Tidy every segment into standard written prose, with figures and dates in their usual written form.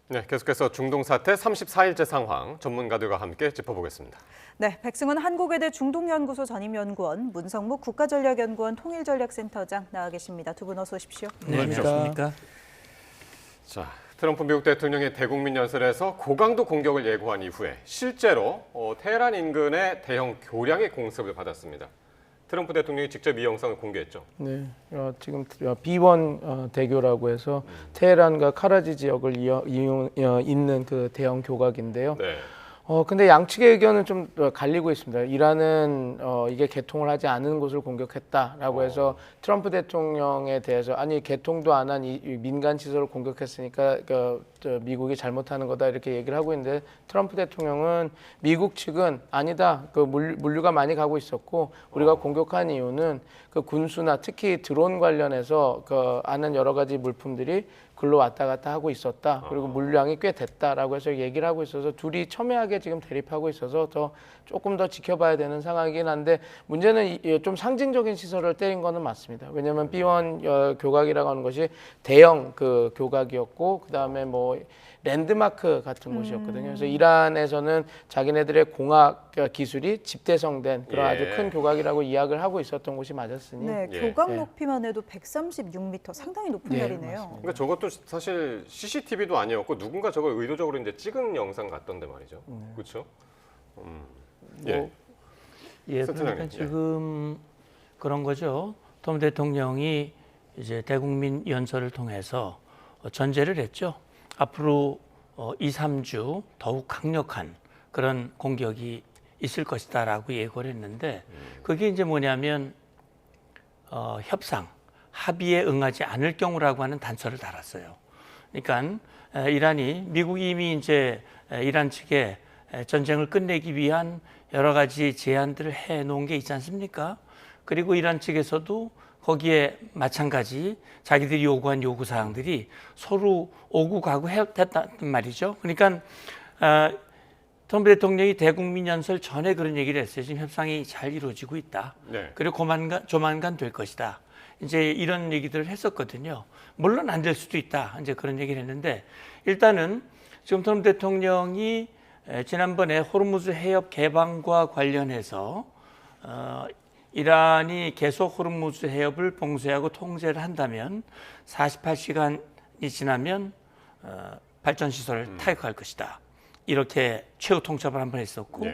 네, 계속해서 중동 사태 34일째 상황 전문가들과 함께 짚어보겠습니다. 네, 백승은 한국외대 중동연구소 전임연구원, 문성묵 국가전략연구원 통일전략센터장 나와 계십니다. 두 분 어서 오십시오. 네, 안녕하십니까. 자, 트럼프 미국 대통령의 대국민 연설에서 고강도 공격을 예고한 이후에 실제로 테헤란 인근의 대형 교량의 공습을 받았습니다. 트럼프 대통령이 직접 이 영상을 공개했죠. 네, 지금 B1 대교라고 해서 테헤란과 카라지 지역을 잇는 그 대형 교각인데요. 네. 근데 양측의 의견은 좀 갈리고 있습니다. 이란은 이게 개통을 하지 않은 곳을 공격했다라고 해서 트럼프 대통령에 대해서 아니 개통도 안 한 이 민간 시설을 공격했으니까 미국이 잘못하는 거다 이렇게 얘기를 하고 있는데 트럼프 대통령은 미국 측은 아니다. 그 물류가 많이 가고 있었고 우리가 공격한 이유는 그 군수나 특히 드론 관련해서 하는 여러 가지 물품들이 글로 왔다 갔다 하고 있었다. 그리고 물량이 꽤 됐다라고 해서 얘기를 하고 있어서 둘이 첨예하게 지금 대립하고 있어서 조금 더 지켜봐야 되는 상황이긴 한데 문제는 좀 상징적인 시설을 때린 거는 맞습니다. 왜냐하면 B1 교각이라고 하는 것이 대형 그 교각이었고 그다음에 뭐 랜드마크 같은 곳이었거든요. 그래서 이란에서는 자기네들의 공학 기술이 집대성된 그런 아주 큰 교각이라고 이야기를 하고 있었던 곳이 맞았으니. 네, 교각 높이만 해도 136m, 상당히 높은 별이네요. 그러니까 저것도 사실 CCTV도 아니었고 누군가 저걸 의도적으로 이제 찍은 영상 같던데 말이죠. 그렇죠? 그러니까 지금 그런 거죠. 트럼프 대통령이 이제 대국민 연설을 통해서 전제를 했죠. 앞으로 2, 3주 더욱 강력한 그런 공격이 있을 것이다라고 예고를 했는데 그게 이제 뭐냐면 협상, 합의에 응하지 않을 경우라고 하는 단서를 달았어요. 그러니까 이란이 미국이 이미 이제 이란 측에 전쟁을 끝내기 위한 여러 가지 제안들을 해 놓은 게 있지 않습니까? 그리고 이란 측에서도 거기에 마찬가지 자기들이 요구한 요구 사항들이 서로 오고 가고 했단 말이죠. 그러니까 트럼프 대통령이 대국민 연설 전에 그런 얘기를 했어요. 지금 협상이 잘 이루어지고 있다. 네. 그리고 조만간 될 것이다. 이제 이런 얘기들을 했었거든요. 물론 안 될 수도 있다. 이제 그런 얘기를 했는데 일단은 지금 트럼프 대통령이 지난번에 호르무즈 해협 개방과 관련해서 이란이 계속 호르무즈 해협을 봉쇄하고 통제를 한다면 48시간이 지나면 발전 시설을 타격할 것이다. 이렇게 최후 통첩을 한번 했었고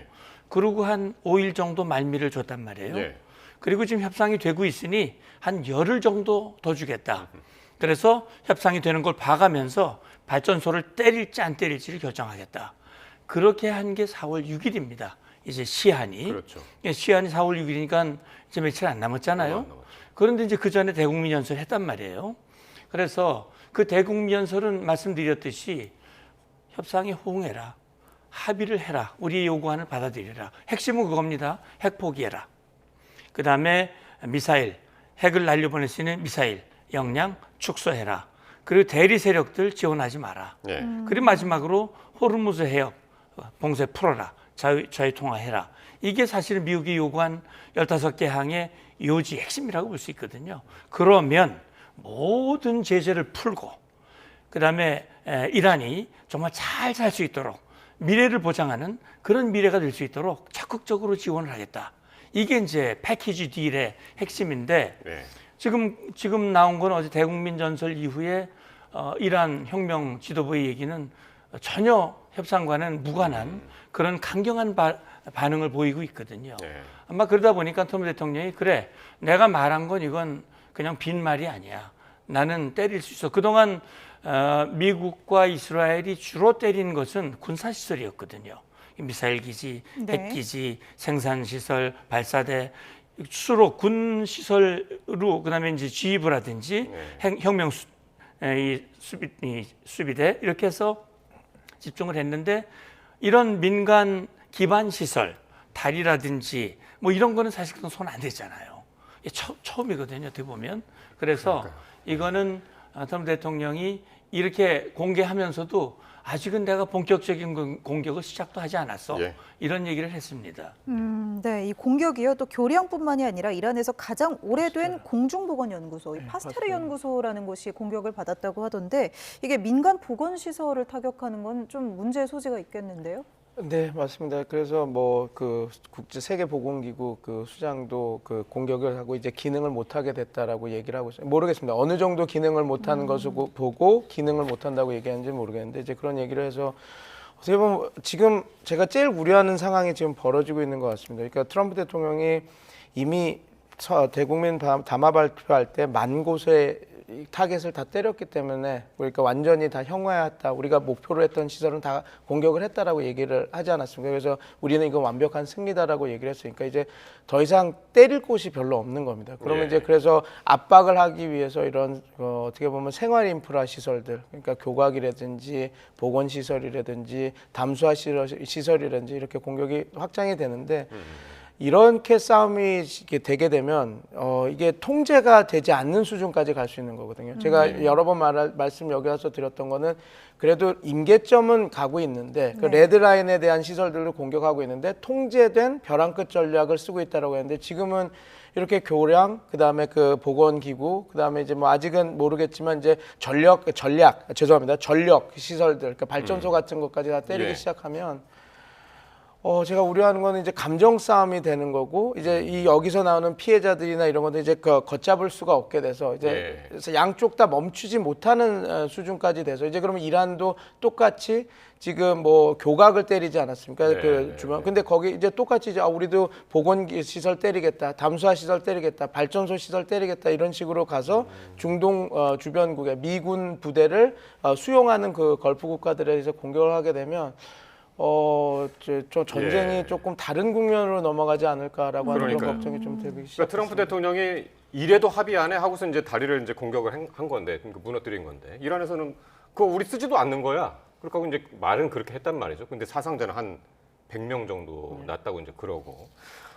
그리고 한 5일 정도 말미를 줬단 말이에요. 그리고 지금 협상이 되고 있으니 한 열흘 정도 더 주겠다. 그래서 협상이 되는 걸 봐가면서 발전소를 때릴지 안 때릴지를 결정하겠다. 그렇게 한 게 4월 6일입니다. 이제 시한이. 그렇죠. 시한이 4월 6일이니까 이제 며칠 안 남았잖아요. 그런데 이제 그 전에 대국민 연설을 했단 말이에요. 그래서 그 대국민 연설은 말씀드렸듯이 협상에 호응해라. 합의를 해라. 우리의 요구안을 받아들여라. 핵심은 그겁니다. 핵 포기해라. 그다음에 미사일, 핵을 날려보낼 수 있는 미사일 역량 축소해라. 그리고 대리 세력들 지원하지 마라. 그리고 마지막으로 호르무즈 해협 봉쇄 풀어라. 자유 통화해라. 이게 사실은 미국이 요구한 15개 항의 요지 핵심이라고 볼 수 있거든요. 그러면 모든 제재를 풀고 그다음에 이란이 정말 잘 살 수 있도록 미래를 보장하는 그런 미래가 될 수 있도록 적극적으로 지원을 하겠다. 이게 이제 패키지 딜의 핵심인데 지금 나온 건 어제 대국민 전설 이후에 이란 혁명 지도부의 얘기는 전혀 협상과는 무관한 그런 강경한 반응을 보이고 있거든요. 아마 그러다 보니까 트럼프 대통령이 그래 내가 말한 건 이건 그냥 빈말이 아니야. 나는 때릴 수 있어. 그동안 미국과 이스라엘이 주로 때린 것은 군사시설이었거든요. 미사일 기지, 핵기지, 생산시설, 발사대 주로 군 시설로 그다음에 이제 지휘부를 하든지 혁명 수비대 이렇게 해서 집중을 했는데 이런 민간 기반 시설, 다리라든지 뭐 이런 거는 사실 손 안 대잖아요. 처음이거든요, 어떻게 보면. 그래서 이거는 트럼프 대통령이 이렇게 공개하면서도 아직은 내가 본격적인 공격을 시작도 하지 않았어. 예. 이런 얘기를 했습니다. 네, 이 공격이요. 또 교량뿐만이 아니라 이란에서 가장 오래된 공중보건연구소, 이 파스테르 연구소라는 곳이 공격을 받았다고 하던데 이게 민간 보건시설을 타격하는 건 좀 문제의 소지가 있겠는데요? 네, 맞습니다. 그래서 뭐 그 국제 세계 보건기구 그 수장도 그 공격을 하고 이제 기능을 못 하게 됐다라고 얘기를 하고 있어요. 모르겠습니다. 어느 정도 기능을 못 하는 것을 보고 기능을 못 한다고 얘기하는지 모르겠는데 이제 그런 얘기를 해서 어떻게 보면 지금 제가 제일 우려하는 상황이 지금 벌어지고 있는 것 같습니다. 그러니까 트럼프 대통령이 이미 대국민 담화 발표할 때 만 곳의 타겟을 다 때렸기 때문에 그러니까 완전히 다 형화했다. 우리가 목표로 했던 시설은 다 공격을 했다라고 얘기를 하지 않았습니까? 그래서 우리는 이거 완벽한 승리다라고 얘기를 했으니까 이제 더 이상 때릴 곳이 별로 없는 겁니다. 그러면 예. 이제 그래서 압박을 하기 위해서 이런 어떻게 보면 생활 인프라 시설들, 그러니까 교각이라든지 보건 시설이라든지 담수화 시설이라든지 이렇게 공격이 확장이 되는데. 이렇게 싸움이 되게 되면 이게 통제가 되지 않는 수준까지 갈 수 있는 거거든요. 제가 여러 번 말씀 여기 와서 드렸던 거는 그래도 임계점은 가고 있는데 그 레드라인에 대한 시설들을 공격하고 있는데 통제된 벼랑 끝 전략을 쓰고 있다라고 했는데 지금은 이렇게 교량, 그다음에 그 보건기구, 그다음에 이제 뭐 아직은 모르겠지만 이제 전력 시설들, 그러니까 발전소 같은 것까지 다 때리기 예. 시작하면 제가 우려하는 거는 이제 감정 싸움이 되는 거고 이제 이 여기서 나오는 피해자들이나 이런 것들 이제 걷잡을 수가 없게 돼서 이제 예. 그래서 양쪽 다 멈추지 못하는 수준까지 돼서 이제 그러면 이란도 똑같이 지금 뭐 교각을 때리지 않았습니까? 네, 그 주변. 근데 거기 이제 똑같이 이제 우리도 보건 시설 때리겠다, 담수화 시설 때리겠다, 발전소 시설 때리겠다 이런 식으로 가서 중동 주변국의 미군 부대를 수용하는 그 걸프 국가들에 대해서 공격을 하게 되면. 저 전쟁이 예. 조금 다른 국면으로 넘어가지 않을까라고 하는 그런 그러니까요. 걱정이 좀 되기 그러니까 시작했습니다. 트럼프 대통령이 이래도 합의 안 해 하고서 이제 다리를 이제 공격을 한 건데, 그러니까 무너뜨린 건데 이란에서는 그거 우리 쓰지도 않는 거야. 그렇고 이제 말은 그렇게 했단 말이죠. 근데 사상자는 한 100명 정도 났다고 이제 그러고.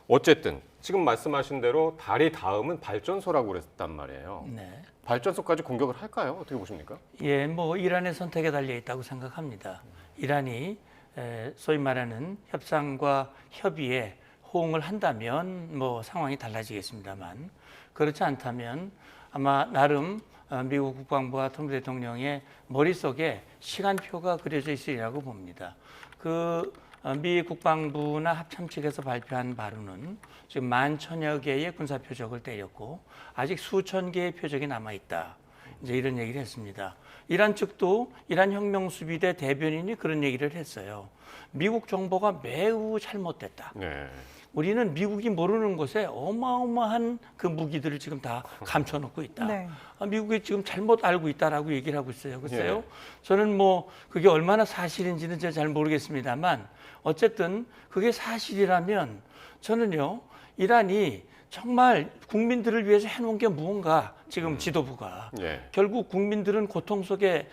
어쨌든 지금 말씀하신 대로 다리 다음은 발전소라고 그랬단 말이에요. 네. 발전소까지 공격을 할까요? 어떻게 보십니까? 예, 뭐 이란의 선택에 달려 있다고 생각합니다. 이란이 소위 말하는 협상과 협의에 호응을 한다면 뭐 상황이 달라지겠습니다만 그렇지 않다면 아마 나름 미국 국방부와 트럼프 대통령의 머릿속에 시간표가 그려져 있으리라고 봅니다. 미 국방부나 합참 측에서 발표한 바로는 지금 11,000여 개의 군사 표적을 때렸고 아직 수천 개의 표적이 남아 있다. 이제 이런 얘기를 했습니다. 이란 측도 이란 혁명수비대 대변인이 그런 얘기를 했어요. 미국 정보가 매우 잘못됐다. 네. 우리는 미국이 모르는 곳에 어마어마한 그 무기들을 지금 다 감춰놓고 있다. 네. 미국이 지금 잘못 알고 있다라고 얘기를 하고 있어요. 글쎄요. 예. 저는 뭐 그게 얼마나 사실인지는 제가 잘 모르겠습니다만 어쨌든 그게 사실이라면 저는요 이란이 정말 국민들을 위해서 해놓은 게 무언가 지금 지도부가 예. 결국 국민들은 고통 속에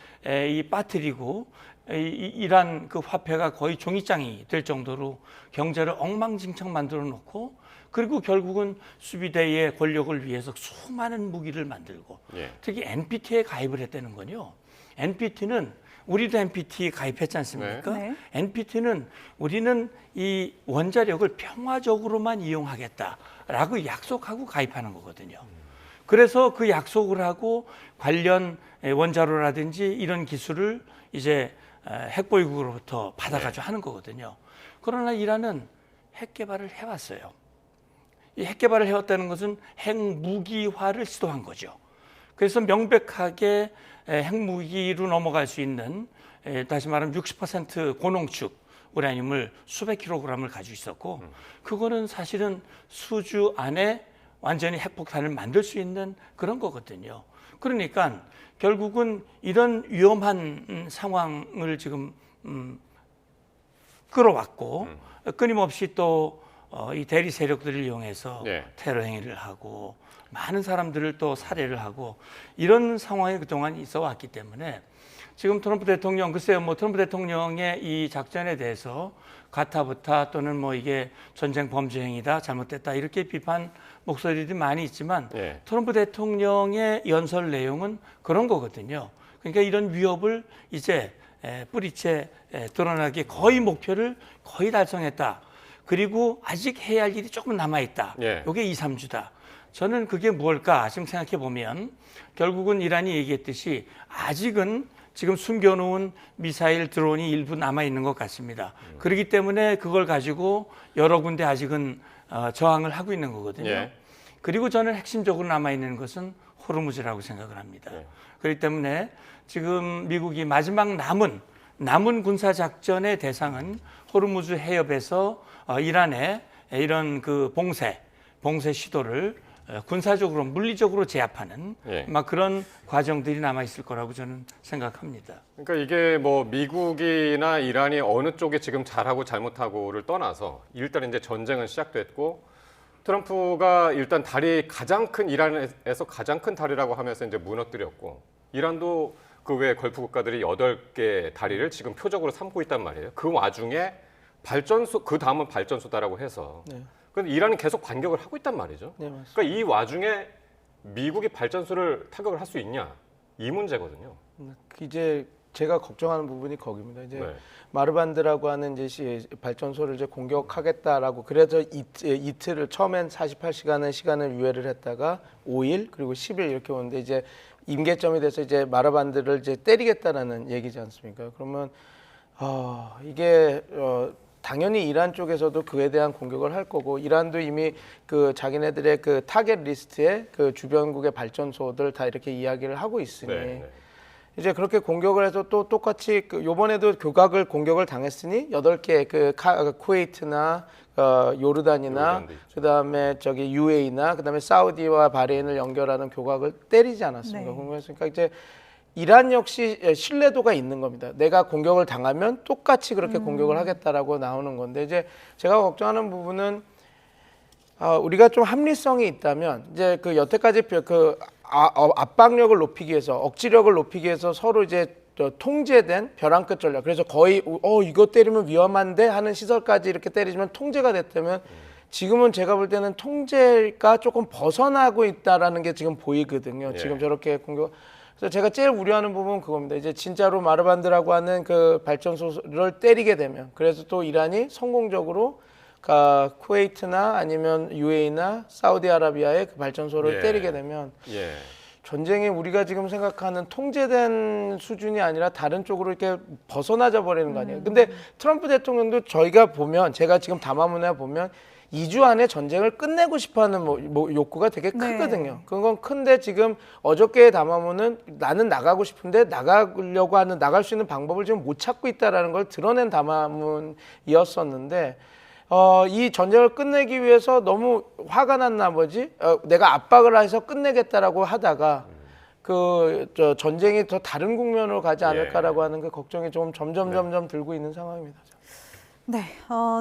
빠뜨리고 이란 그 화폐가 거의 종이장이 될 정도로 경제를 엉망진창 만들어 놓고 그리고 결국은 수비대의 권력을 위해서 수많은 무기를 만들고 예. 특히 NPT에 가입을 했다는 건요. NPT는 우리도 NPT 가입했지 않습니까? 네. NPT는 우리는 이 원자력을 평화적으로만 이용하겠다라고 약속하고 가입하는 거거든요. 그래서 그 약속을 하고 관련 원자로라든지 이런 기술을 이제 핵보유국으로부터 받아가지고 하는 거거든요. 그러나 이란은 핵 개발을 해왔어요. 이 핵 개발을 해왔다는 것은 핵무기화를 시도한 거죠. 그래서 명백하게 핵무기로 넘어갈 수 있는 다시 말하면 60% 고농축 우라늄을 수백 킬로그램을 가지고 있었고 그거는 사실은 수주 안에 완전히 핵폭탄을 만들 수 있는 그런 거거든요. 그러니까 결국은 이런 위험한 상황을 지금 끌어왔고 끊임없이 또 이 대리 세력들을 이용해서 네. 테러 행위를 하고 많은 사람들을 또 살해를 하고 이런 상황이 그동안 있어 왔기 때문에 지금 트럼프 대통령 글쎄요 뭐 트럼프 대통령의 이 작전에 대해서 가타부타 또는 뭐 이게 전쟁 범죄 행위다 잘못됐다 이렇게 비판 목소리들이 많이 있지만 예. 트럼프 대통령의 연설 내용은 그런 거거든요. 그러니까 이런 위협을 이제 뿌리째 드러나게 거의 목표를 거의 달성했다. 그리고 아직 해야 할 일이 조금 남아있다. 예. 이게 2, 3주다. 저는 그게 무엇일까 지금 생각해 보면 결국은 이란이 얘기했듯이 아직은 지금 숨겨놓은 미사일 드론이 일부 남아있는 것 같습니다. 그렇기 때문에 그걸 가지고 여러 군데 아직은 저항을 하고 있는 거거든요. 예. 그리고 저는 핵심적으로 남아있는 것은 호르무즈라고 생각을 합니다. 예. 그렇기 때문에 지금 미국이 마지막 남은 군사작전의 대상은 호르무즈 해협에서 이란의 이런 그 봉쇄 시도를 군사적으로 물리적으로 제압하는 예. 막 그런 과정들이 남아 있을 거라고 저는 생각합니다. 그러니까 이게 뭐 미국이나 이란이 어느 쪽에 지금 잘하고 잘못하고를 떠나서 일단 이제 전쟁은 시작됐고 트럼프가 일단 다리 가장 큰 이란에서 가장 큰 다리라고 하면서 이제 무너뜨렸고 이란도 그 외 걸프 국가들이 8개 다리를 지금 표적으로 삼고 있단 말이에요. 그 와중에 발전소 그 다음은 발전소다라고 해서 네. 그런데 이란은 계속 반격을 하고 있단 말이죠. 네, 맞습니다. 그러니까 이 와중에 미국이 발전소를 타격을 할 수 있냐 이 문제거든요. 이제 제가 걱정하는 부분이 거기입니다. 이제 네. 마르반드라고 하는 이제 발전소를 이제 공격하겠다라고 그래서 이틀을 처음엔 48시간의 시간을 유예를 했다가 5일 그리고 10일 이렇게 오는데 이제 임계점이 돼서 이제 마르반드를 이제 때리겠다라는 얘기지 않습니까? 그러면 이게 당연히 이란 쪽에서도 그에 대한 공격을 할 거고 이란도 이미 그 자기네들의 그 타겟 리스트에 그 주변국의 발전소들 다 이렇게 이야기를 하고 있으니 네, 네. 이제 그렇게 공격을 해서 또 똑같이 요번에도 교각을 공격을 당했으니 8개 그 쿠웨이트나 요르단이나 요르단도 있죠. 그다음에 저기 UAE나 그다음에 사우디와 바레인을 연결하는 교각을 때리지 않았습니까? 네. 그러니까 이제 이란 역시 신뢰도가 있는 겁니다. 내가 공격을 당하면 똑같이 그렇게 공격을 하겠다라고 나오는 건데 이제 제가 걱정하는 부분은 우리가 좀 합리성이 있다면 이제 그 여태까지 압박력을 높이기 위해서 억지력을 높이기 위해서 서로 이제 통제된 벼랑 끝 전략. 그래서 거의 이거 때리면 위험한데 하는 시설까지 이렇게 때리지만 통제가 됐다면 지금은 제가 볼 때는 통제가 조금 벗어나고 있다라는 게 지금 보이거든요. 예. 지금 저렇게 공격. 그래서 제가 제일 우려하는 부분은 그겁니다. 이제 진짜로 마르반드라고 하는 그 발전소를 때리게 되면 그래서 또 이란이 성공적으로 쿠웨이트나 아니면 UAE나 사우디아라비아의 그 발전소를 예. 때리게 되면 예. 전쟁이 우리가 지금 생각하는 통제된 수준이 아니라 다른 쪽으로 이렇게 벗어나져 버리는 거 아니에요. 근데 트럼프 대통령도 저희가 보면 제가 지금 담화문에 보면 2주 안에 전쟁을 끝내고 싶어하는 욕구가 되게 네. 크거든요. 그건 큰데 지금 어저께의 담화문은 나는 나가고 싶은데 나갈 수 있는 방법을 지금 못 찾고 있다라는 걸 드러낸 담화문이었었는데 이 전쟁을 끝내기 위해서 너무 화가 난 나머지 내가 압박을 해서 끝내겠다라고 하다가 전쟁이 더 다른 국면으로 가지 않을까라고 하는 그 걱정이 좀 점점 들고 있는 상황입니다. 네,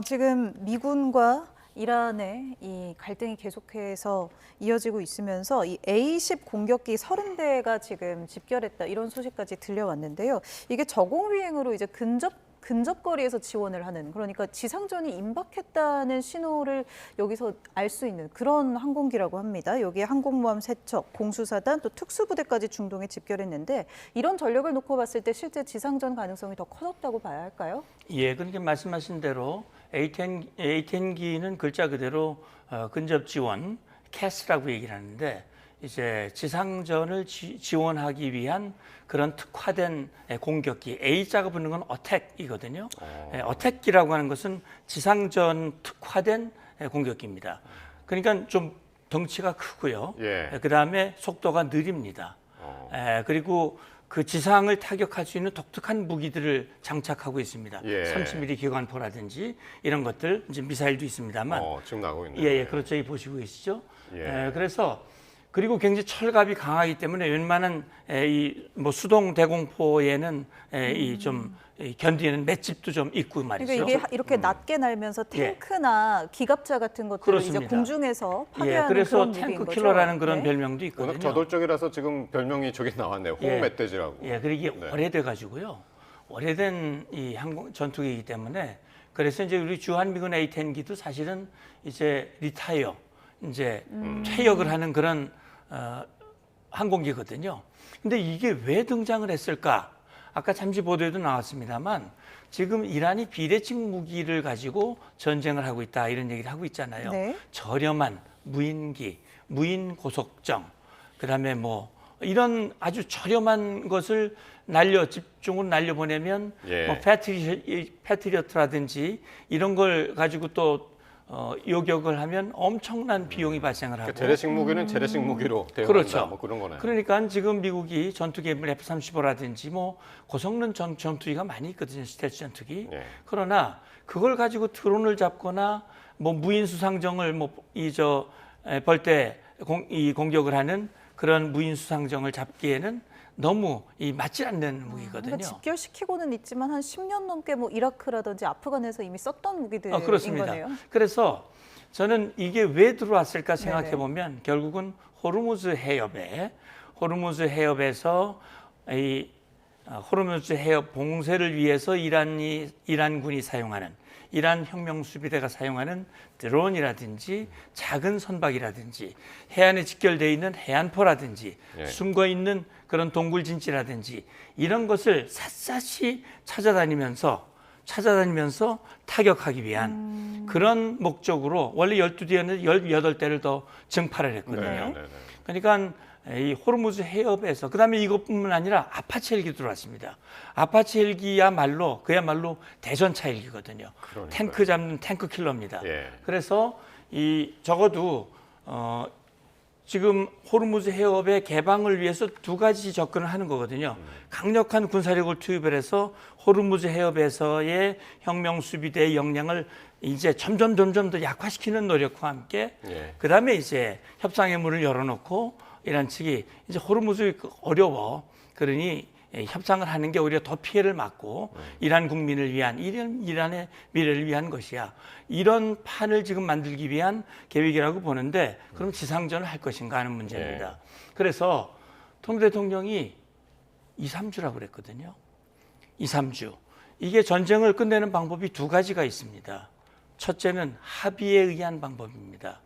지금 미군과 이란의 이 갈등이 계속해서 이어지고 있으면서 이 A-10 공격기 30대가 지금 집결했다 이런 소식까지 들려왔는데요. 이게 저공비행으로 이제 근접거리에서 지원을 하는 그러니까 지상전이 임박했다는 신호를 여기서 알 수 있는 그런 항공기라고 합니다. 여기에 항공모함 3척, 공수사단 또 특수부대까지 중동에 집결했는데 이런 전력을 놓고 봤을 때 실제 지상전 가능성이 더 커졌다고 봐야 할까요? 예, 그러니까 말씀하신 대로 A-10기는 글자 그대로 근접 지원, CAS라고 얘기를 하는데 이제 지상전을 지원하기 위한 그런 특화된 공격기, A자가 붙는 건 어택이거든요. 어택기라고 하는 것은 지상전 특화된 공격기입니다. 그러니까 좀 덩치가 크고요. 예. 그다음에 속도가 느립니다. 그리고 그 지상을 타격할 수 있는 독특한 무기들을 장착하고 있습니다. 예. 30mm 기관포라든지 이런 것들, 이제 미사일도 있습니다만. 지금 나오고 있네요. 예, 그렇죠. 이 보시고 계시죠. 예. 그래서 그리고 굉장히 철갑이 강하기 때문에 웬만한 수동 대공포에는 좀 견디는 맷집도 좀 있고 말이죠. 그러니까 이게 이렇게 낮게 날면서 탱크나 기갑차 같은 것들을 이제 그렇습니다. 공중에서 파괴하는 그래서 그런 탱크 무기인 거죠. 킬러라는 그런 네. 별명도 워낙 있거든요. 저돌적이라서 지금 별명이 저기 나왔네요. 호응 멧돼지라고. 예, 그리고 이게 네. 오래돼 가지고요. 오래된 이 항공 전투기이기 때문에 그래서 이제 우리 주한미군 A-10기도 사실은 이제 리타이어 이제 퇴역을 하는 그런 항공기거든요. 근데 이게 왜 등장을 했을까? 아까 잠시 보도에도 나왔습니다만 지금 이란이 비대칭 무기를 가지고 전쟁을 하고 있다 이런 얘기를 하고 있잖아요. 네. 저렴한 무인기, 무인 고속정, 그다음에 뭐 이런 아주 저렴한 것을 집중으로 날려보내면 예. 뭐 패트리어트라든지 이런 걸 가지고 또 요격을 하면 엄청난 비용이 발생을 하고. 재래식 무기는 재래식 무기로 대응한다. 그렇죠. 뭐 그런 거네. 그러니까 지금 미국이 전투기물 F-35라든지 뭐 고성능 전투기가 많이 있거든요. 스텔스 전투기. 예. 그러나 그걸 가지고 드론을 잡거나 뭐 무인 수상정을 벌떼 공격을 하는 그런 무인 수상정을 잡기에는 너무 맞지 않는 무기거든요. 그러니까 집결시키고는 있지만 한 10년 넘게 뭐 이라크라든지 아프간에서 이미 썼던 무기들인 그렇습니다. 거네요. 그래서 저는 이게 왜 들어왔을까 생각해 보면 결국은 호르무즈 해협에서 이 호르무즈 해협 봉쇄를 위해서 이란군이 사용하는 이란 혁명 수비대가 사용하는 드론이라든지 작은 선박이라든지 해안에 직결되어 있는 해안포라든지 예. 숨어 있는 그런 동굴진지라든지 이런 것을 샅샅이 찾아다니면서 타격하기 위한 그런 목적으로 원래 12대였는데 18대를 더 증파를 했거든요. 네. 그러니까 이 호르무즈 해협에서 그다음에 이것뿐만 아니라 아파치 헬기 들어왔습니다. 아파치 헬기야말로 그야말로 대전차 헬기거든요. 그러니까요. 탱크 잡는 탱크 킬러입니다. 예. 그래서 적어도 지금 호르무즈 해협의 개방을 위해서 두 가지 접근을 하는 거거든요. 강력한 군사력을 투입을 해서 호르무즈 해협에서의 혁명 수비대의 역량을 이제 점점 더 약화시키는 노력과 함께 예. 그다음에 이제 협상의 문을 열어놓고 이란 측이 이제 호르무즈 어려워 그러니 협상을 하는 게 오히려 더 피해를 막고 이란 국민을 위한 이란의 미래를 위한 것이야. 이런 판을 지금 만들기 위한 계획이라고 보는데 그럼 지상전을 할 것인가 하는 문제입니다. 그래서 트럼프 대통령이 2, 3주라고 그랬거든요. 2, 3주. 이게 전쟁을 끝내는 방법이 두 가지가 있습니다. 첫째는 합의에 의한 방법입니다.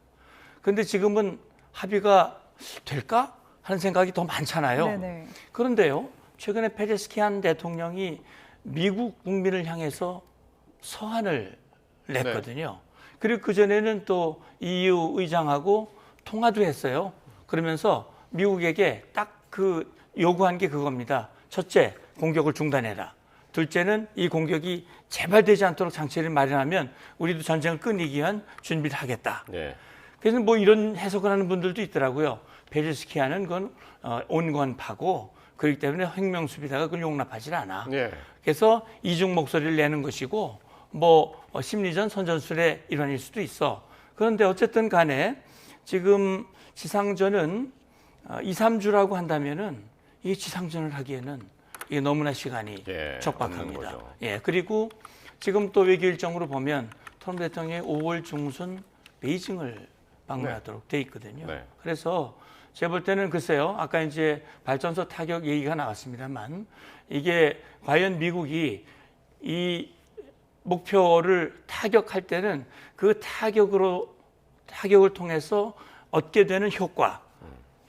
그런데 지금은 합의가 될까 하는 생각이 더 많잖아요. 네네. 그런데요, 최근에 페제스키안 대통령이 미국 국민을 향해서 서한을 냈거든요. 그리고 그전에는 또 EU 의장하고 통화도 했어요. 그러면서 미국에게 딱 그 요구한 게 그겁니다. 첫째, 공격을 중단해라. 둘째는 이 공격이 재발되지 않도록 장치를 마련하면 우리도 전쟁을 끝내기 위한 준비를 하겠다. 예. 그래서 뭐 이런 해석을 하는 분들도 있더라고요. 베제스키아는 그건 온건파고 그렇기 때문에 혁명 수비대가 그걸 용납하지 않아. 예. 그래서 이중 목소리를 내는 것이고 뭐 심리전 선전술의 일환일 수도 있어. 그런데 어쨌든 간에 지금 지상전은 2, 3주라고 한다면은 이 지상전을 하기에는 이게 너무나 시간이 예, 없는 촉박합니다. 거죠. 예, 그리고 지금 또 외교 일정으로 보면 트럼프 대통령이 5월 중순 베이징을 방문하도록 돼 있거든요. 네. 그래서 제가 볼 때는 글쎄요, 아까 이제 발전소 타격 얘기가 나왔습니다만 이게 과연 미국이 이 목표를 타격할 때는 그 타격을 통해서 얻게 되는 효과,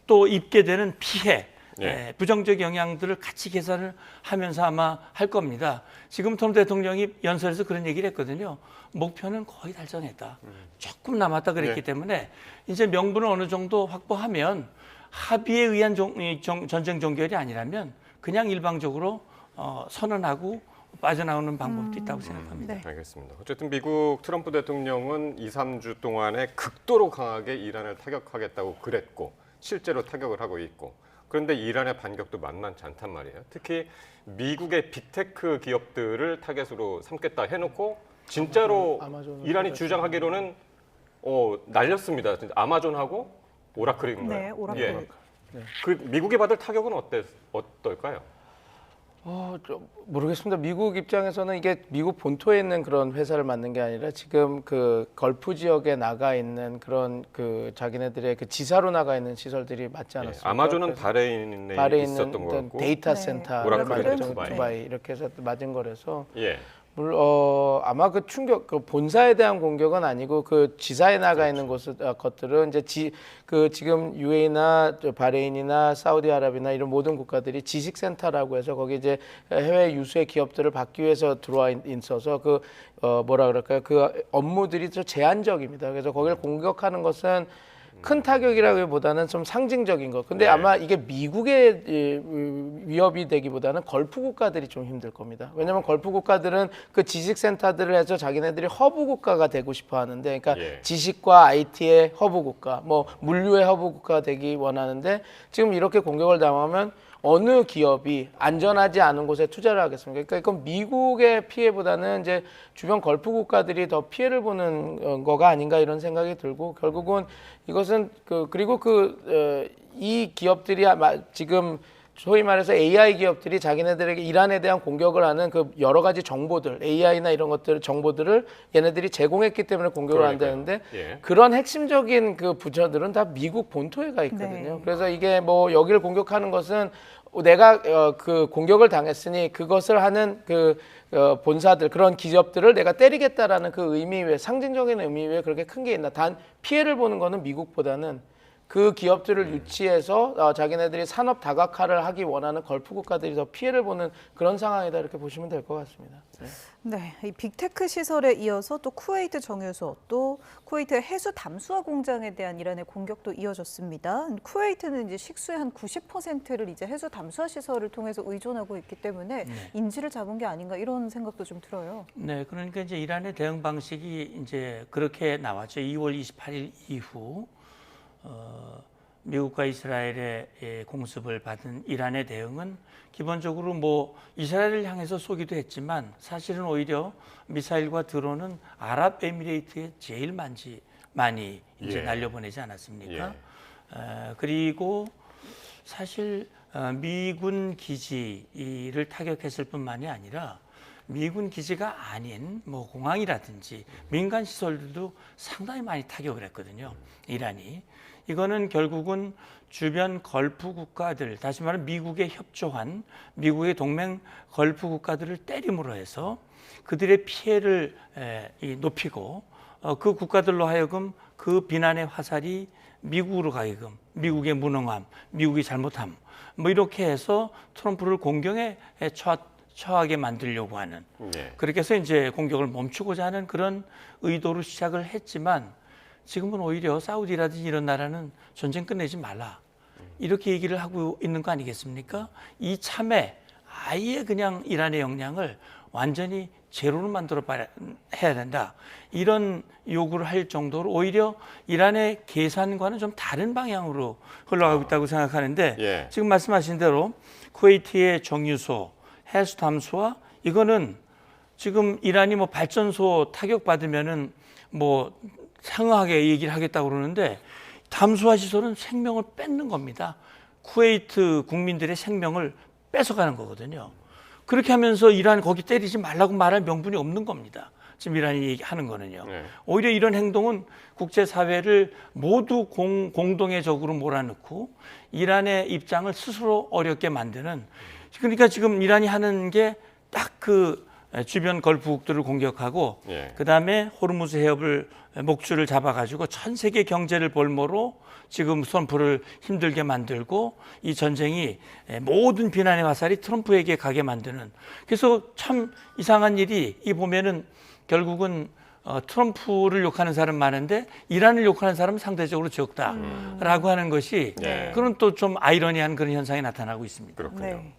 또 입게 되는 피해, 예. 부정적 영향들을 같이 계산을 하면서 아마 할 겁니다. 지금 트럼프 대통령이 연설에서 그런 얘기를 했거든요. 목표는 거의 달성했다. 조금 남았다 그랬기 예. 때문에 이제 명분을 어느 정도 확보하면 합의에 의한 전쟁 종결이 아니라면 그냥 일방적으로 선언하고 빠져나오는 방법도 있다고 생각합니다. 네. 알겠습니다. 어쨌든 미국 트럼프 대통령은 2, 3주 동안에 극도로 강하게 이란을 타격하겠다고 그랬고 실제로 타격을 하고 있고 그런데 이란의 반격도 만만치 않단 말이에요. 특히 미국의 빅테크 기업들을 타겟으로 삼겠다 해놓고 진짜로 아마존을 이란이 주장하기로는 날렸습니다. 아마존하고 오라클인가요? 네, 오라클. 예. 그 미국이 받을 타격은 어떨까요? 모르겠습니다. 미국 입장에서는 이게 미국 본토에 있는 그런 회사를 만든 게 아니라 지금 그 걸프 지역에 나가 있는 그런 그 자기네들의 그 지사로 나가 있는 시설들이 맞지 않았습니까? 아마존은 그래서 바레인에 있었던 있는 거고 데이터 네. 센터를 오라클은 만든 두바이. 두바이 이렇게 해서 맞은 거라서 예. 아마 그 충격, 그 본사에 대한 공격은 아니고 그 지사에 나가 있는 것들은 이제 지금 UAE나 바레인이나 사우디아라비아나 이런 모든 국가들이 지식센터라고 해서 거기 이제 해외 유수의 기업들을 받기 위해서 들어와 있어서 뭐라 그럴까요? 그 업무들이 좀 제한적입니다. 그래서 거기를 공격하는 것은 큰 타격이라기보다는 좀 상징적인 것. 근데 네. 아마 이게 미국의 위협이 되기보다는 걸프 국가들이 좀 힘들 겁니다. 왜냐하면 걸프 국가들은 그 지식센터들을 해서 자기네들이 허브 국가가 되고 싶어 하는데, 그러니까 예. 지식과 IT의 허브 국가, 뭐 물류의 허브 국가가 되기 원하는데 지금 이렇게 공격을 당하면 어느 기업이 안전하지 않은 곳에 투자를 하겠습니까? 그러니까 이건 미국의 피해보다는 이제 주변 걸프 국가들이 더 피해를 보는 거가 아닌가 이런 생각이 들고, 결국은 이것은 그리고 이 기업들이 지금 소위 말해서 AI 기업들이 자기네들에게 이란에 대한 공격을 하는 그 여러 가지 정보들, AI나 이런 것들 정보들을 얘네들이 제공했기 때문에 공격을 한다는데, 예. 그런 핵심적인 그 부처들은 다 미국 본토에 가 있거든요. 네. 그래서 이게 뭐 여기를 공격하는 것은 내가 그 공격을 당했으니 그것을 하는 본사들, 그런 기업들을 내가 때리겠다라는 그 의미 외에, 상징적인 의미 외에 그렇게 큰 게 있나. 단 피해를 보는 거는 미국보다는 그 기업들을 유치해서 자기네들이 산업 다각화를 하기 원하는 걸프 국가들이 더 피해를 보는 그런 상황이다, 이렇게 보시면 될 것 같습니다. 네. 네, 이 빅테크 시설에 이어서 또 쿠웨이트 정유소, 또 쿠웨이트 해수 담수화 공장에 대한 이란의 공격도 이어졌습니다. 쿠웨이트는 이제 식수의 한 90%를 이제 해수 담수화 시설을 통해서 의존하고 있기 때문에 인지를 잡은 게 아닌가 이런 생각도 좀 들어요. 네, 그러니까 이제 이란의 대응 방식이 이제 그렇게 나왔죠. 2월 28일 이후 미국과 이스라엘의 공습을 받은 이란의 대응은 기본적으로 뭐 이스라엘을 향해서 쏘기도 했지만 사실은 오히려 미사일과 드론은 아랍에미레이트에 제일 많이 이제 예. 날려보내지 않았습니까? 그리고 사실 미군 기지를 타격했을 뿐만이 아니라 미군 기지가 아닌 뭐 공항이라든지 민간 시설들도 상당히 많이 타격을 했거든요. 이란이. 이거는 결국은 주변 걸프 국가들, 다시 말하면 미국에 협조한 미국의 동맹 걸프 국가들을 때림으로 해서 그들의 피해를 높이고 그 국가들로 하여금 그 비난의 화살이 미국으로 가게끔, 미국의 무능함, 미국의 잘못함, 뭐 이렇게 해서 트럼프를 공경에 처하게 만들려고 하는, 예. 그렇게 해서 이제 공격을 멈추고자 하는 그런 의도로 시작을 했지만, 지금은 오히려 사우디라든지 이런 나라는 전쟁 끝내지 말라, 이렇게 얘기를 하고 있는 거 아니겠습니까? 이참에 아예 그냥 이란의 역량을 완전히 제로로 만들어 해야 된다, 이런 요구를 할 정도로 오히려 이란의 계산과는 좀 다른 방향으로 흘러가고 있다고 생각하는데, 예. 지금 말씀하신 대로 쿠웨이트의 정유소, 해수 담수화, 이거는 지금 이란이 뭐 발전소 타격받으면은 뭐 상하게 얘기를 하겠다고 그러는데, 담수화 시설은 생명을 뺏는 겁니다. 쿠웨이트 국민들의 생명을 뺏어가는 거거든요. 그렇게 하면서 이란 거기 때리지 말라고 말할 명분이 없는 겁니다. 지금 이란이 얘기하는 거는요. 네. 오히려 이런 행동은 국제사회를 모두 공동의 적으로 몰아넣고 이란의 입장을 스스로 어렵게 만드는, 그러니까 지금 이란이 하는 게 딱 그 주변 걸프국들을 공격하고, 예. 그다음에 호르무즈 해협을 목줄을 잡아가지고 전 세계 경제를 볼모로 지금 트럼프를 힘들게 만들고, 이 전쟁이 모든 비난의 화살이 트럼프에게 가게 만드는, 그래서 참 이상한 일이, 이 보면은 결국은 트럼프를 욕하는 사람 많은데 이란을 욕하는 사람은 상대적으로 적다라고 하는 것이, 네. 그런 또 좀 아이러니한 그런 현상이 나타나고 있습니다. 그렇군요. 네.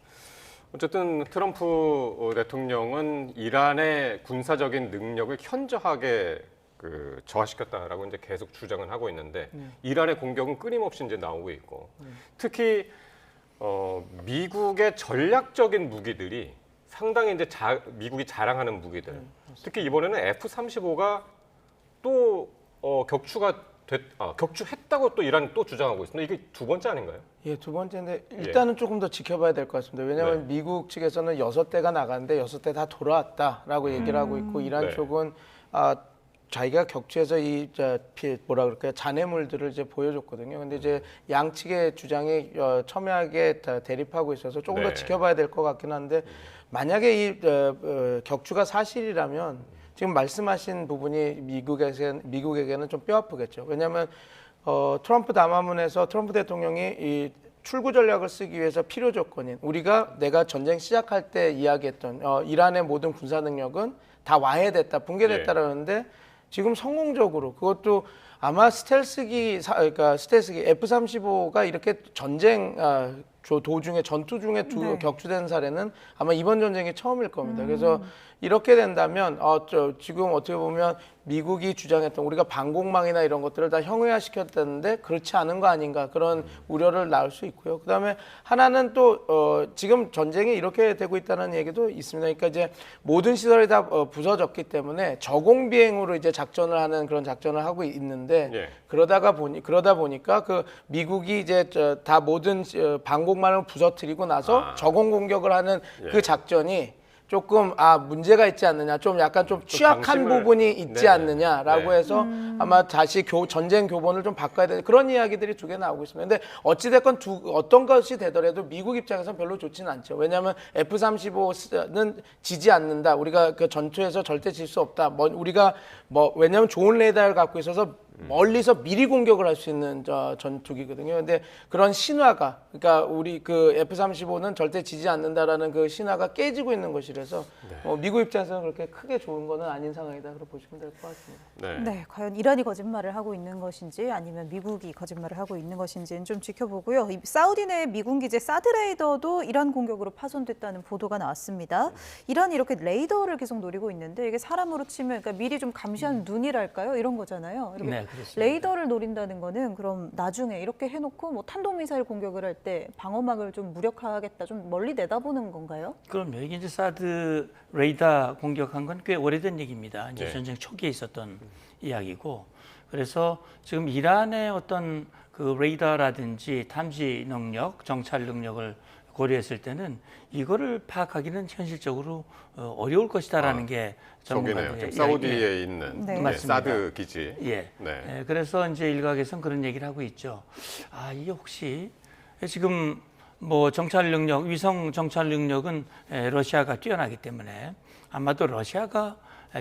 어쨌든 트럼프 대통령은 이란의 군사적인 능력을 현저하게 저하시켰다라고 이제 계속 주장을 하고 있는데, 이란의 공격은 끊임없이 이제 나오고 있고, 특히 미국의 전략적인 무기들이 상당히 이제 미국이 자랑하는 무기들, 특히 이번에는 F-35가 또 격추했다고 또 이란이 또 주장하고 있습니다. 이게 두 번째 아닌가요? 예, 두 번째인데 일단은 조금 더 지켜봐야 될 것 같습니다. 왜냐하면 미국 측에서는 6대가 나갔는데 6대 다 돌아왔다라고 얘기를 하고 있고, 이란 네. 쪽은 자기가 격추해서 뭐라 그럴까요, 잔해물들을 이제 보여줬거든요. 근데 이제 양측의 주장이 첨예하게 대립하고 있어서 조금 더 네. 지켜봐야 될 것 같긴 한데, 만약에 이 격추가 사실이라면 지금 말씀하신 부분이 미국에게는 좀 뼈아프겠죠. 왜냐하면 트럼프 담화문에서 트럼프 대통령이 이 출구 전략을 쓰기 위해서 필요 조건인 내가 전쟁 시작할 때 이야기했던 이란의 모든 군사 능력은 다 와해됐다, 붕괴됐다라는데 지금 성공적으로 그것도 아마 그러니까 스텔스기 F-35가 이렇게 전쟁 도중에 전투 중에 네. 격추된 사례는 아마 이번 전쟁이 처음일 겁니다. 그래서 이렇게 된다면 지금 어떻게 보면 미국이 주장했던 우리가 방공망이나 이런 것들을 다 형해화시켰다는데 그렇지 않은 거 아닌가 그런 우려를 낳을 수 있고요. 그다음에 하나는 또 지금 전쟁이 이렇게 되고 있다는 얘기도 있습니다. 그러니까 이제 모든 시설이 다 부서졌기 때문에 저공 비행으로 이제 작전을 하는 그런 작전을 하고 있는데 예. 그러다 보니까 그 미국이 이제 다 모든 방공망을 부서뜨리고 나서 저공 공격을 하는 그 작전이 조금 문제가 있지 않느냐, 좀 약간 좀 취약한 부분이 있지 네네. 않느냐라고 네. 해서 아마 다시 전쟁 교본을 좀 바꿔야 되는 그런 이야기들이 두 개 나오고 있습니다. 근데 어찌 됐건 어떤 것이 되더라도 미국 입장에서는 별로 좋지는 않죠. 왜냐하면 F-35는 지지 않는다. 우리가 그 전투에서 절대 질 수 없다. 왜냐하면 좋은 레이더를 갖고 있어서 멀리서 미리 공격을 할 수 있는 전투기거든요. 근데 그런 신화가, 그러니까 우리 그 F-35는 절대 지지 않는다라는 그 신화가 깨지고 있는 것이라서 미국 입장에서는 그렇게 크게 좋은 거는 아닌 상황이다. 그렇게 보시면 될 것 같습니다. 네. 네, 과연 이란이 거짓말을 하고 있는 것인지 아니면 미국이 거짓말을 하고 있는 것인지는 좀 지켜보고요. 이 사우디 내 미군 기지 사드 레이더도 이란 공격으로 파손됐다는 보도가 나왔습니다. 이란이 이렇게 레이더를 계속 노리고 있는데 이게 사람으로 치면 그러니까 미리 좀 감시하는 눈이랄까요? 이런 거잖아요. 이렇게 네, 그렇습니다. 레이더를 노린다는 거는 그럼 나중에 이렇게 해놓고 뭐 탄도미사일 공격을 할 때 방어막을 좀 무력화하겠다, 좀 멀리 내다보는 건가요? 그럼요. 이게 이제 사드 레이더 공격한 건 꽤 오래된 얘기입니다. 이제 네. 전쟁 초기에 있었던 이야기고, 그래서 지금 이란의 어떤 그 레이더라든지 탐지 능력, 정찰 능력을 고려했을 때는 이거를 파악하기는 현실적으로 어려울 것이다라는 게 저기네요. 전문가들의 지금 사우디에 있는 네. 맞습니다. 사드 기지. 예. 네. 그래서 이제 일각에서는 그런 얘기를 하고 있죠. 이게 혹시 지금 뭐 정찰 능력, 위성 정찰 능력은 러시아가 뛰어나기 때문에 아마도 러시아가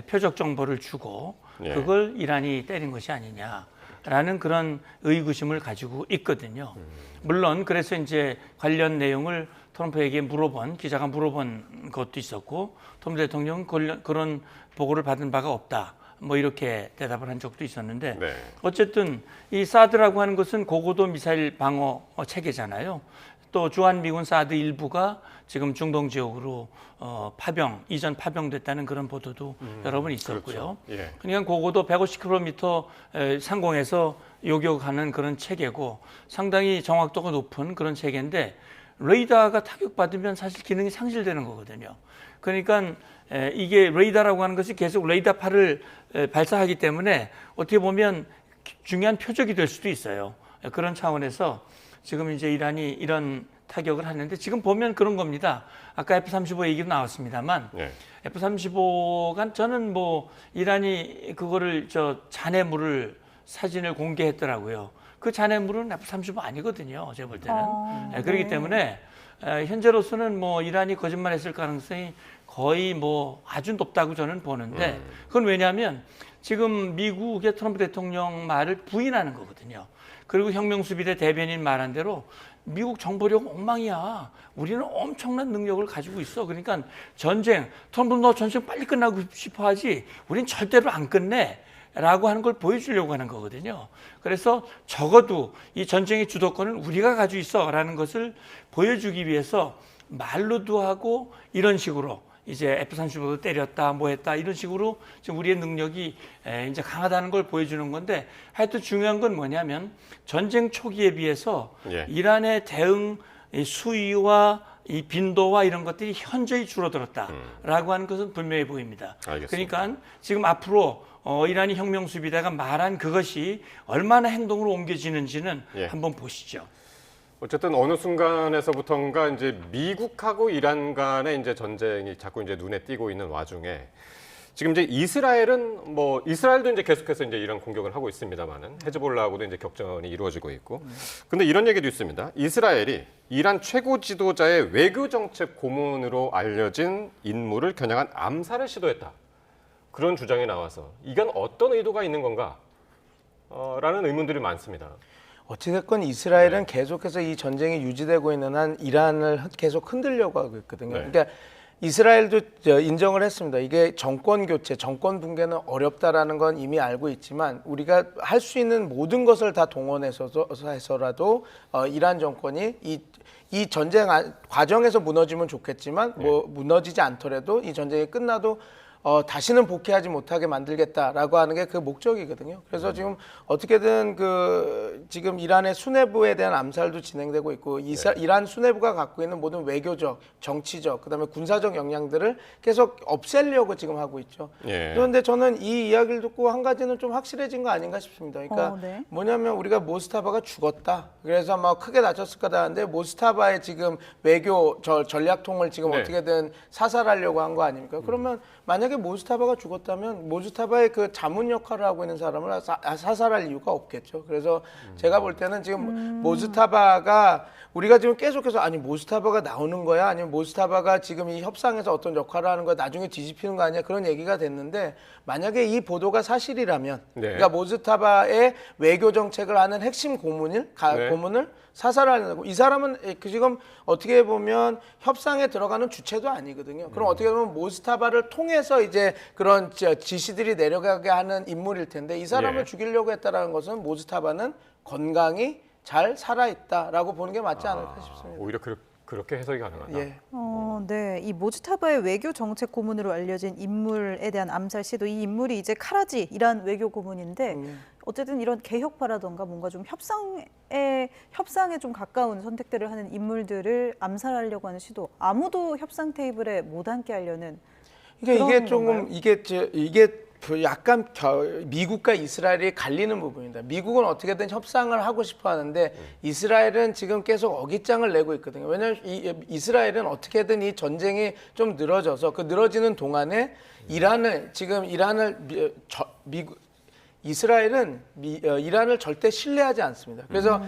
표적 정보를 주고 예. 그걸 이란이 때린 것이 아니냐라는 그런 의구심을 가지고 있거든요. 물론 그래서 이제 관련 내용을 트럼프에게 기자가 물어본 것도 있었고, 트럼프 대통령은 그런 보고를 받은 바가 없다. 뭐 이렇게 대답을 한 적도 있었는데, 네. 어쨌든 이 사드라고 하는 것은 고고도 미사일 방어 체계잖아요. 또 주한미군 사드 일부가 지금 중동 지역으로 이전 파병됐다는 그런 보도도 여러 번 있었고요. 그렇죠. 예. 그러니까 고고도 150km 상공에서 요격하는 그런 체계고 상당히 정확도가 높은 그런 체계인데, 레이더가 타격받으면 사실 기능이 상실되는 거거든요. 그러니까 이게 레이더라고 하는 것이 계속 레이더파를 발사하기 때문에 어떻게 보면 중요한 표적이 될 수도 있어요. 그런 차원에서 지금 이제 이란이 이런 타격을 하는데, 지금 보면 그런 겁니다. 아까 F-35 얘기도 나왔습니다만, 네. F-35가 저는 뭐 이란이 그거를 잔해물을 사진을 공개했더라고요. 그 잔해물은 F-35 아니거든요. 제가 볼 때는. 그렇기 네. 때문에 현재로서는 뭐 이란이 거짓말했을 가능성이 거의 뭐 아주 높다고 저는 보는데, 그건 왜냐하면 지금 미국의 트럼프 대통령 말을 부인하는 거거든요. 그리고 혁명수비대 대변인 말한 대로 미국 정보력 엉망이야. 우리는 엄청난 능력을 가지고 있어. 그러니까 트럼프 너 전쟁 빨리 끝나고 싶어 하지. 우린 절대로 안 끝내. 라고 하는 걸 보여주려고 하는 거거든요. 그래서 적어도 이 전쟁의 주도권은 우리가 가지고 있어 라는 것을 보여주기 위해서 말로도 하고 이런 식으로 이제 F-35도 때렸다 뭐 했다 이런 식으로 지금 우리의 능력이 이제 강하다는 걸 보여주는 건데, 하여튼 중요한 건 뭐냐면 전쟁 초기에 비해서 예. 이란의 대응 수위와 이 빈도와 이런 것들이 현저히 줄어들었다라고 하는 것은 분명해 보입니다. 알겠습니다. 그러니까 지금 앞으로 이란이 혁명수비대가 말한 그것이 얼마나 행동으로 옮겨지는지는 예. 한번 보시죠. 어쨌든 어느 순간에서부턴가 이제 미국하고 이란 간의 이제 전쟁이 자꾸 이제 눈에 띄고 있는 와중에 지금 이제 이스라엘도 이제 계속해서 이제 이런 공격을 하고 있습니다만은 헤즈볼라하고도 이제 격전이 이루어지고 있고. 근데 이런 얘기도 있습니다. 이스라엘이 이란 최고 지도자의 외교 정책 고문으로 알려진 인물을 겨냥한 암살을 시도했다. 그런 주장이 나와서 이건 어떤 의도가 있는 건가? 라는 의문들이 많습니다. 어찌됐건 이스라엘은 계속해서 이 전쟁이 유지되고 있는 한 이란을 계속 흔들려고 하고 있거든요. 네. 그러니까 이스라엘도 인정을 했습니다. 이게 정권 교체, 정권 붕괴는 어렵다라는 건 이미 알고 있지만 우리가 할 수 있는 모든 것을 다 동원해서라도 이란 정권이 이 전쟁 과정에서 무너지면 좋겠지만 뭐 무너지지 않더라도 이 전쟁이 끝나도 다시는 복귀하지 못하게 만들겠다라고 하는 게 그 목적이거든요. 그래서 지금 어떻게든 지금 이란의 수뇌부에 대한 암살도 진행되고 있고 이란 수뇌부가 갖고 있는 모든 외교적, 정치적, 그다음에 군사적 역량들을 계속 없애려고 지금 하고 있죠. 예. 그런데 저는 이 이야기를 듣고 한 가지는 좀 확실해진 거 아닌가 싶습니다. 그러니까 네. 뭐냐면 우리가 모스타바가 죽었다. 그래서 막 크게 다쳤을 거다 하는데 모스타바의 지금 외교 전략통을 지금 네. 어떻게든 사살하려고 한 거 아닙니까? 그러면 만약에 모스타바가 죽었다면 모스타바의 그 자문 역할을 하고 있는 사람을 사살할 이유가 없겠죠. 그래서 제가 볼 때는 지금 모스타바가 우리가 지금 계속해서 아니 모스타바가 나오는 거야? 아니면 모스타바가 지금 이 협상에서 어떤 역할을 하는 거야? 나중에 뒤집히는 거 아니야? 그런 얘기가 됐는데 만약에 이 보도가 사실이라면 네. 그러니까 모스타바의 외교 정책을 하는 핵심 고문을 사살하려고 이 사람은 지금 어떻게 보면 협상에 들어가는 주체도 아니거든요. 그럼 어떻게 보면 모스타바를 통해서 이제 그런 지시들이 내려가게 하는 인물일 텐데 이 사람을 예. 죽이려고 했다라는 것은 모스타바는 건강히 잘 살아있다라고 보는 게 맞지 않을까 싶습니다. 오히려 그렇게 해석이 가능하다. 예. 네. 이 모즈타바의 외교 정책 고문으로 알려진 인물에 대한 암살 시도, 이 인물이 이제 카라지 이란 외교 고문인데 어쨌든 이런 개혁파라던가 뭔가 좀 협상에 좀 가까운 선택들을 하는 인물들을 암살하려고 하는 시도, 아무도 협상 테이블에 못 앉게 하려는 그러니까 이게 그런 조금 건가요? 이게 약간 미국과 이스라엘이 갈리는 부분입니다. 미국은 어떻게든 협상을 하고 싶어 하는데 이스라엘은 지금 계속 어깃장을 내고 있거든요. 왜냐하면 이스라엘은 어떻게든 이 전쟁이 좀 늘어져서 그 늘어지는 동안에 이스라엘은 이란을 절대 신뢰하지 않습니다. 그래서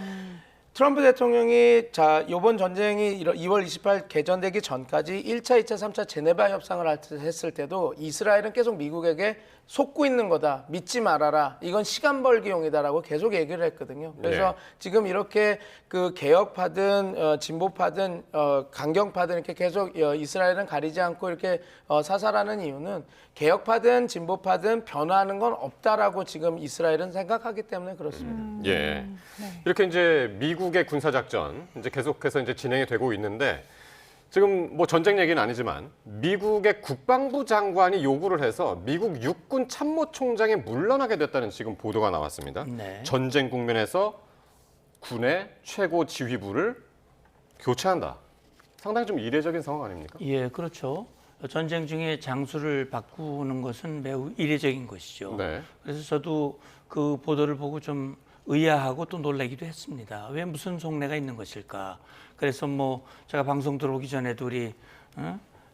트럼프 대통령이 이번 전쟁이 2월 28일 개전되기 전까지 1차, 2차, 3차 제네바 협상을 했을 때도 이스라엘은 계속 미국에게 속고 있는 거다. 믿지 말아라. 이건 시간 벌기용이다라고 계속 얘기를 했거든요. 그래서 지금 이렇게 그 개혁파든 진보파든 강경파든 이렇게 계속 이스라엘은 가리지 않고 이렇게 사살하는 이유는 개혁파든 진보파든 변화하는 건 없다라고 지금 이스라엘은 생각하기 때문에 그렇습니다. 예. 이렇게 이제 미국의 군사 작전 이제 계속해서 이제 진행이 되고 있는데 지금 뭐 전쟁 얘기는 아니지만 미국의 국방부 장관이 요구를 해서 미국 육군 참모총장이 물러나게 됐다는 지금 보도가 나왔습니다. 네. 전쟁 국면에서 군의 최고 지휘부를 교체한다. 상당히 좀 이례적인 상황 아닙니까? 예, 그렇죠. 전쟁 중에 장수를 바꾸는 것은 매우 이례적인 것이죠. 네. 그래서 저도 그 보도를 보고 좀 의아하고 또 놀라기도 했습니다. 왜 무슨 속내가 있는 것일까? 그래서 뭐 제가 방송 들어오기 전에도 우리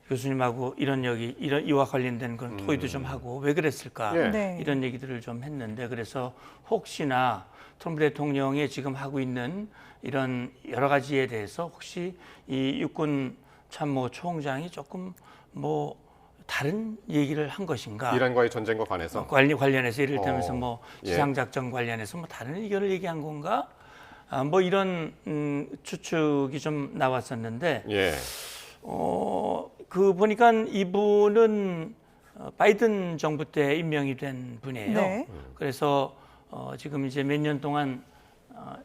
교수님하고 이와 관련된 그런 토의도 좀 하고 왜 그랬을까? 예. 네. 이런 얘기들을 좀 했는데 그래서 혹시나 트럼프 대통령이 지금 하고 있는 이런 여러 가지에 대해서 혹시 이 육군 참모 총장이 조금 뭐 다른 얘기를 한 것인가? 이란과의 전쟁과 관해서 관련해서 이를테면서 뭐 예. 지상작전 관련해서 뭐 다른 의견을 얘기한 건가? 뭐 이런 추측이 좀 나왔었는데 예. 그 보니까 이분은 바이든 정부 때 임명이 된 분이에요. 네. 그래서 지금 이제 몇 년 동안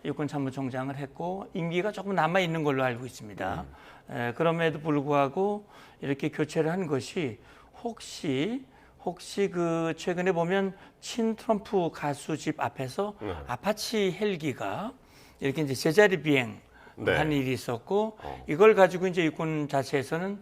육군 참모총장을 했고 임기가 조금 남아 있는 걸로 알고 있습니다. 그럼에도 불구하고 이렇게 교체를 한 것이 혹시 그 최근에 보면 친 트럼프 가수 집 앞에서 아파치 헬기가 이렇게 이제 제자리 비행 네. 한 일이 있었고 이걸 가지고 이제 육군 자체에서는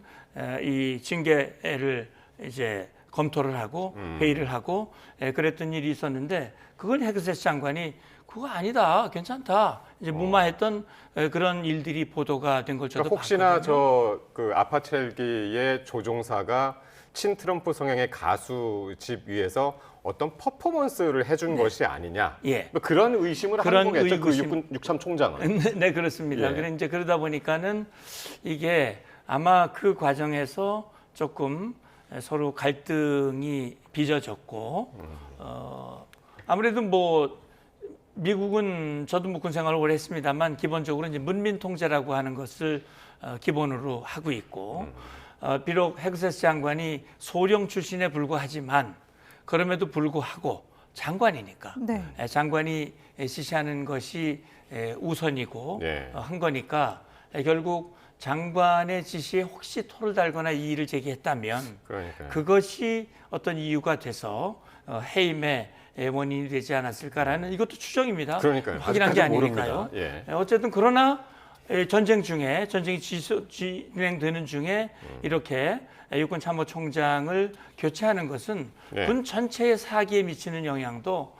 이 징계를 이제 검토를 하고 회의를 하고 그랬던 일이 있었는데 그걸 헤그세스 장관이 그거 아니다, 괜찮다. 이제 무마했던 그런 일들이 보도가 된 걸 저도 그러니까 혹시나 봤거든요. 그 아파치 헬기의 조종사가 친트럼프 성향의 가수 집 위에서 어떤 퍼포먼스를 해준 것이 아니냐. 예. 뭐 그런 의심을 그런 하는 거겠죠. 그 의구심. 육참 총장은. 네, 그렇습니다. 예. 그래 이제 그러다 보니까는 이게 아마 그 과정에서 조금 서로 갈등이 빚어졌고, 아무래도 뭐 미국은 저도 묵군 생활을 오래 했습니다만 기본적으로 이제 문민 통제라고 하는 것을 기본으로 하고 있고, 비록 헤그세스 장관이 소령 출신에 불과하지만 그럼에도 불구하고 장관이니까 네. 장관이 지시하는 것이 우선이고 네. 한 거니까 결국 장관의 지시에 혹시 토를 달거나 이의를 제기했다면 그러니까요. 그것이 어떤 이유가 돼서 해임의 원인이 되지 않았을까라는 이것도 추정입니다. 그러니까요. 확인한 게 아직까지 아니니까요. 모릅니다. 예. 어쨌든 그러나 전쟁이 진행되는 중에 이렇게 육군 참모총장을 교체하는 것은 네. 군 전체의 사기에 미치는 영향도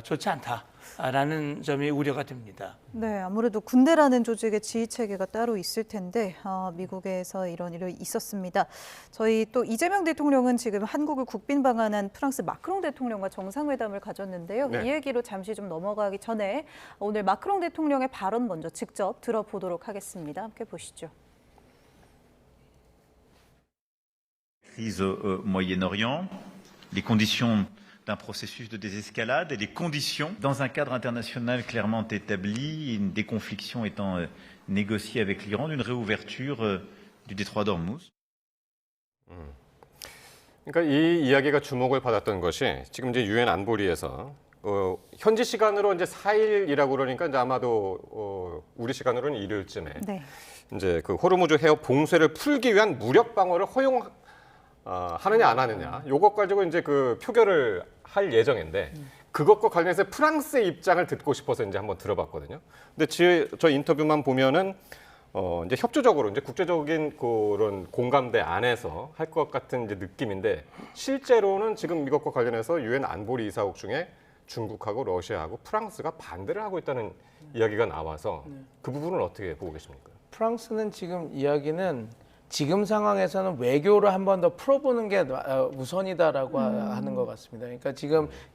좋지 않다라는 점이 우려가 됩니다. 네, 아무래도 군대라는 조직의 지휘 체계가 따로 있을 텐데 미국에서 이런 일이 있었습니다. 저희 또 이재명 대통령은 지금 한국을 국빈 방한한 프랑스 마크롱 대통령과 정상회담을 가졌는데요. 네. 이 얘기로 잠시 좀 넘어가기 전에 오늘 마크롱 대통령의 발언 먼저 직접 들어보도록 하겠습니다. 함께 보시죠. Crise au Moyen-Orient, les conditions d'un processus de désescalade et les conditions dans un cadre international clairement établi, une déconfliction étant négociée avec l'Iran, d'une réouverture du détroit d'Ormuz. 그러니까 이 이야기가 주목을 받았던 것이 지금 이제 유엔 안보리에서 현지 시간으로 이제 4일이라고 그러니까 이제 아마도 우리 시간으로는 일요일쯤에 네. 이제 그 호르무즈 해협 봉쇄를 풀기 위한 무력 방어를 하느냐 안 하느냐 요것 가지고 이제 그 표결을 할 예정인데 그것과 관련해서 프랑스의 입장을 듣고 싶어서 이제 한번 들어봤거든요. 근데 저 인터뷰만 보면은 이제 협조적으로 이제 국제적인 그런 공감대 안에서 할 것 같은 이제 느낌인데 실제로는 지금 이것과 관련해서 유엔 안보리 이사국 중에 중국하고 러시아하고 프랑스가 반대를 하고 있다는 이야기가 나와서 그 부분을 어떻게 보고 계십니까? 프랑스는 지금 이야기는 지금 상황에서는 외교를 한 번 더 풀어보는 게 우선이다라고 하는 것 같습니다. 그러니까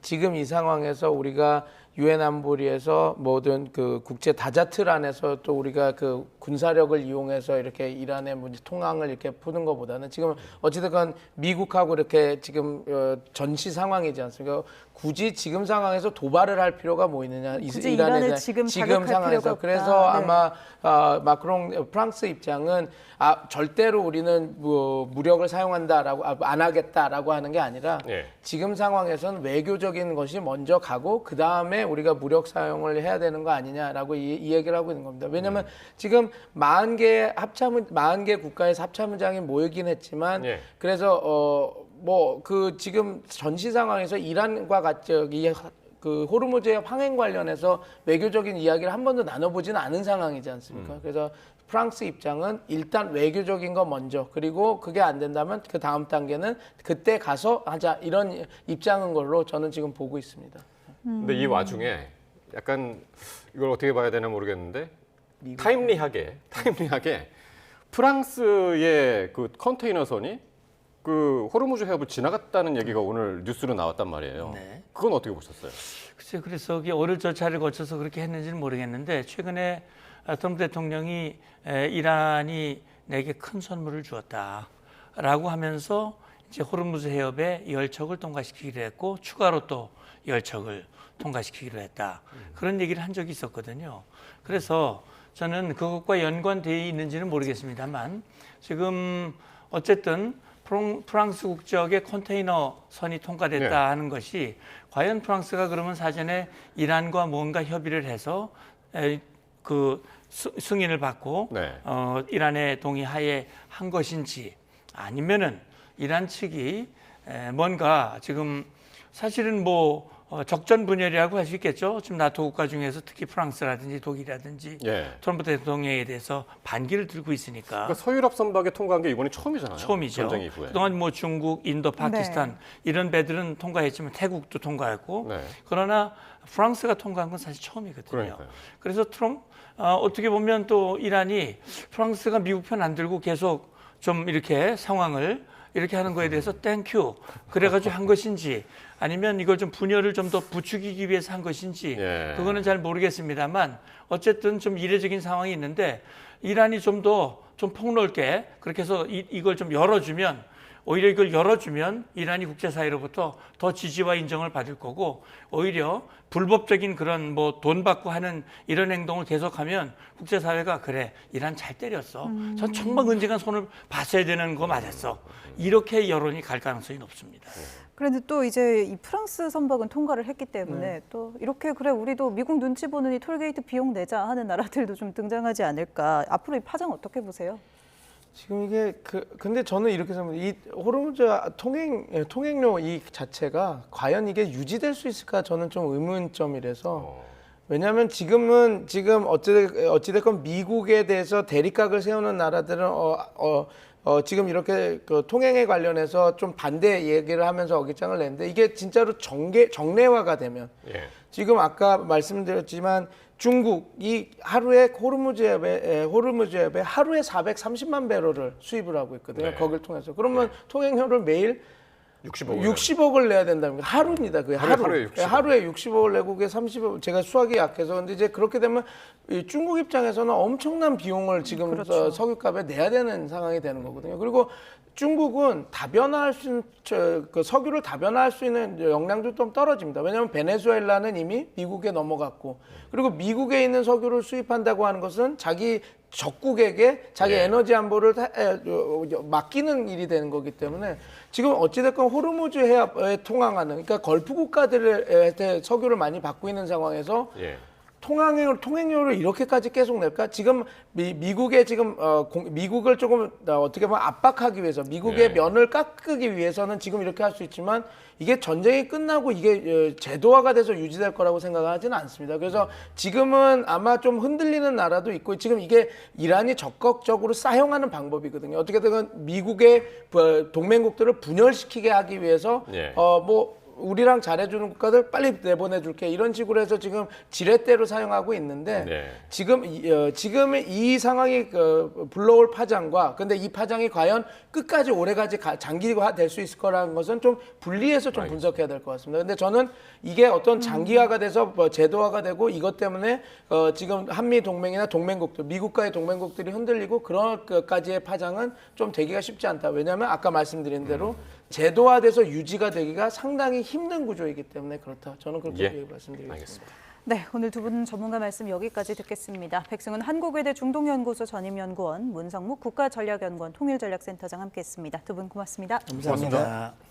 지금 이 상황에서 우리가 유엔 안보리에서 모든 그 국제 다자틀 안에서 또 우리가 그 군사력을 이용해서 이렇게 이란의 문제 통항을 이렇게 푸는 것보다는 지금 어찌됐건 미국하고 이렇게 지금 전시 상황이지 않습니까? 굳이 지금 상황에서 도발을 할 필요가 뭐 있느냐? 굳이 이란을 지금 자극할 필요가 없다. 그래서 네. 아마 마크롱 프랑스 입장은 절대로 우리는 뭐 무력을 사용한다라고 안 하겠다라고 하는 게 아니라 예. 지금 상황에서는 외교적인 것이 먼저 가고 그 다음에 우리가 무력 사용을 해야 되는 거 아니냐라고 이 얘기를 하고 있는 겁니다. 왜냐하면 지금 40개 국가에서 합참의장이 모이긴 했지만 예. 그래서 뭐 그 지금 전시 상황에서 이란과 같이 그 호르무즈의 황행 관련해서 외교적인 이야기를 한 번도 나눠보지는 않은 상황이지 않습니까? 그래서 프랑스 입장은 일단 외교적인 거 먼저, 그리고 그게 안 된다면 그 다음 단계는 그때 가서 하자, 이런 입장인 걸로 저는 지금 보고 있습니다. 근데 이 와중에 약간 이걸 어떻게 봐야 되나 모르겠는데 타임리하게 프랑스의 그 컨테이너선이 그 호르무즈 해협을 지나갔다는 얘기가 오늘 뉴스로 나왔단 말이에요. 네. 그건 어떻게 보셨어요? 글쎄요, 그래서 그게 어느 절차를 거쳐서 그렇게 했는지는 모르겠는데 최근에 트럼프 대통령이 이란이 내게 큰 선물을 주었다라고 하면서 이제 호르무즈 해협에 열척을 통과시키기로 했고 추가로 또 열척을 통과시키기로 했다. 그런 얘기를 한 적이 있었거든요. 그래서 저는 그것과 연관되어 있는지는 모르겠습니다만 지금 어쨌든 프랑스 국적의 컨테이너 선이 통과됐다 네. 하는 것이 과연 프랑스가 그러면 사전에 이란과 뭔가 협의를 해서 그 승인을 받고 네. 이란의 동의하에 한 것인지 아니면은 이란 측이 뭔가 지금 사실은 뭐 적전 분열이라고 할 수 있겠죠. 지금 나토 국가 중에서 특히 프랑스라든지 독일이라든지 예. 트럼프 대통령에 대해서 반기를 들고 있으니까 그러니까 서유럽 선박에 통과한 게 이번이 처음이잖아요. 처음이죠. 전쟁 이후에. 그동안 뭐 중국, 인도, 파키스탄 네. 이런 배들은 통과했지만 태국도 통과했고 네. 그러나 프랑스가 통과한 건 사실 처음이거든요. 그러니까요. 그래서 어떻게 보면 또 이란이 프랑스가 미국 편 안 들고 계속 좀 이렇게 상황을 이렇게 하는 거에 대해서 땡큐 그래가지고 한 것인지 아니면 이걸 좀 분열을 좀 더 부추기기 위해서 한 것인지 예. 그거는 잘 모르겠습니다만 어쨌든 좀 이례적인 상황이 있는데 이란이 좀 더 좀 폭넓게 그렇게 해서 이걸 좀 열어주면 오히려 이걸 열어주면 이란이 국제사회로부터 더 지지와 인정을 받을 거고 오히려 불법적인 그런 뭐 돈 받고 하는 이런 행동을 계속하면 국제사회가 그래 이란 잘 때렸어. 전 정말 언젠간 손을 봤어야 되는 거 맞았어. 이렇게 여론이 갈 가능성이 높습니다. 그런데 또 이제 이 프랑스 선박은 통과를 했기 때문에 또 이렇게 그래 우리도 미국 눈치 보는 이 톨게이트 비용 내자 하는 나라들도 좀 등장하지 않을까. 앞으로 이 파장 어떻게 보세요? 지금 이게 근데 저는 이렇게 생각합니다. 이 호르무즈 통행료 이 자체가 과연 이게 유지될 수 있을까 저는 좀 의문점이라서 왜냐하면 지금 어찌됐건 미국에 대해서 대립각을 세우는 나라들은 지금 이렇게 그 통행에 관련해서 좀 반대 얘기를 하면서 어깃장을 냈는데 이게 진짜로 정례화가 되면 지금 아까 말씀드렸지만 중국이 하루에 호르무즈협에 하루에 430만 배럴을 수입을 하고 있거든요. 거기를 통해서. 그러면 통행료를 매일 60억을 내야 된다는 거 하루입니다. 그게 하루에 60억을 내고 그게 30억 제가 수학이 약해서 근데 이제 그렇게 되면 이 중국 입장에서는 엄청난 비용을 지금 그렇죠. 석유값에 내야 되는 상황이 되는 거거든요. 그리고 중국은 다변화할 수 있는 그 석유를 다변화할 수 있는 역량도 좀 떨어집니다. 왜냐하면 베네수엘라는 이미 미국에 넘어갔고 그리고 미국에 있는 석유를 수입한다고 하는 것은 자기 적국에게 자기 에너지 안보를 맡기는 일이 되는 거기 때문에 지금 어찌됐건 호르무즈 해협에 통항하는 그러니까 걸프 국가들의 석유를 많이 받고 있는 상황에서 통행료를 이렇게까지 계속 낼까? 지금 미국의 지금 미국을 조금 어떻게 보면 압박하기 위해서 미국의 면을 깎기 위해서는 지금 이렇게 할 수 있지만 이게 전쟁이 끝나고 이게 제도화가 돼서 유지될 거라고 생각하지는 않습니다. 그래서 지금은 아마 좀 흔들리는 나라도 있고 지금 이게 이란이 적극적으로 사용하는 방법이거든요. 어떻게든 미국의 동맹국들을 분열시키게 하기 위해서 우리랑 잘해주는 국가들 빨리 내보내줄게 이런 식으로 해서 지금 지렛대로 사용하고 있는데 지금 이 상황이 불러올 파장과 근데 이 파장이 과연 끝까지 오래가지 장기화 될 수 있을 거라는 것은 좀 분리해서 좀 분석해야 될 것 같습니다. 근데 저는 이게 어떤 장기화가 돼서 제도화가 되고 이것 때문에 지금 한미 동맹이나 동맹국들 미국과의 동맹국들이 흔들리고 그런 것까지의 파장은 좀 되기가 쉽지 않다. 왜냐하면 아까 말씀드린 대로 제도화돼서 유지가 되기가 상당히 힘든 구조이기 때문에 그렇다. 저는 그렇게 말씀드리겠습니다. 알겠습니다. 네, 오늘 두 분 전문가 말씀 여기까지 듣겠습니다. 백승훈 한국외대 중동연구소 전임연구원, 문성묵 국가전략연구원 통일전략센터장 함께했습니다. 두 분 고맙습니다. 감사합니다.